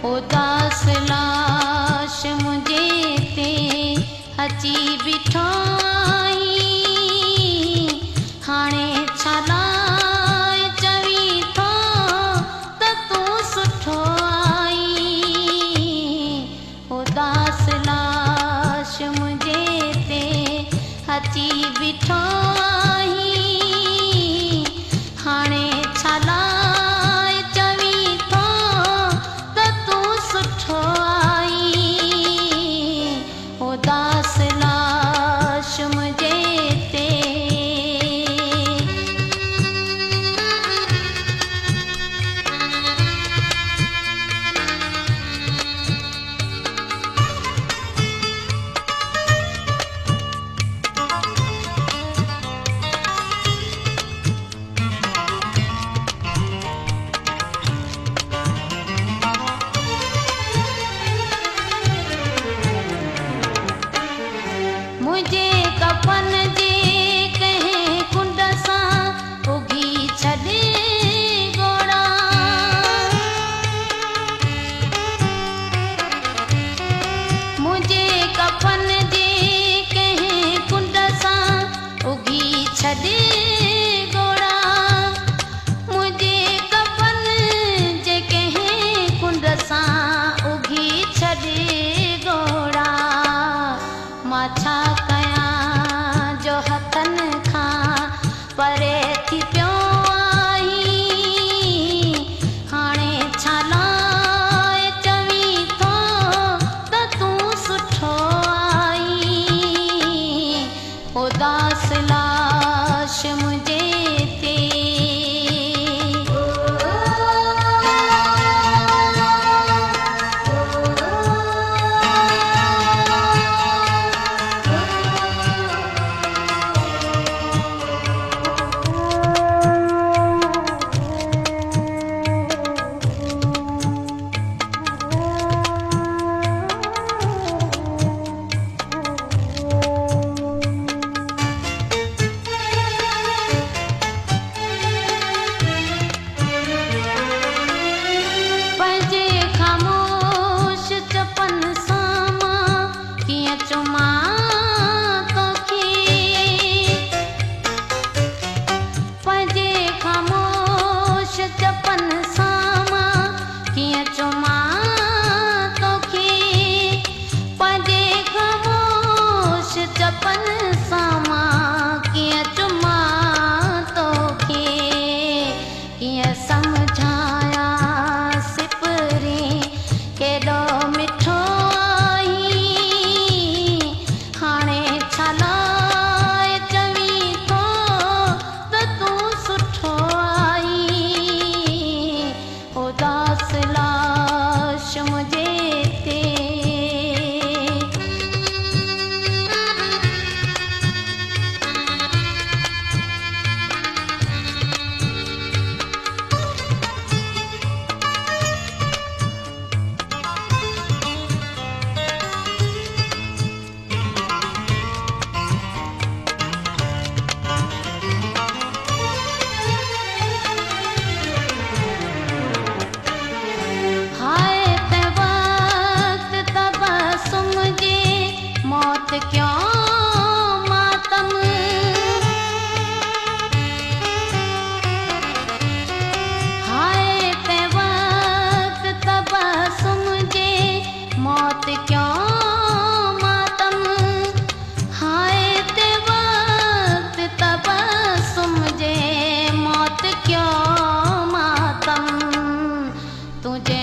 उदास लाश मुझे ते अची बीठो आई हाणे छा लाइ चवी थो त तूं सुठो आई उदास लाश मुझे ते अची बीठो आई हाणे छा लाइ चवी थो त तूं सुठो आई उदास लाश मुझे ते मुझे कफन जे कंहिं कुंड सां उगी छॾे गोड़ा मुझे कफन जे कंहिं कुंड सां उगी छॾे गोड़ा मुझे कफन जे कंहिं कुंड सां उगी छॾे गोड़ा मां छा कयां जो हथनि खां परे थी पियो आई हाणे छा लाइ चवी थो त तूं सुठो आई उदास लाश मुझे ते पंहिंजे ख़ामोश चपन सां मां कीअं चुमां तोखे पंहिंजे ख़ामोश चपन सां मां कीअं चुमां तोखे पंहिंजे ख़ामोश चपन सां मां कीअं चुमां तोखे कीअं सम्झायां केॾो मिठो आई हाणे छा लाइ चवी थो त तूं सुठो आई उदास लाश मुझे ते हाय ते वक्त तबस्सुम जे मौत क्यों मातम हाय ते वक्त तबस्सुम जे मौत क्यों मातम हाय ते वक्त तबस्सुम जे मौत क्यों मातम तुझे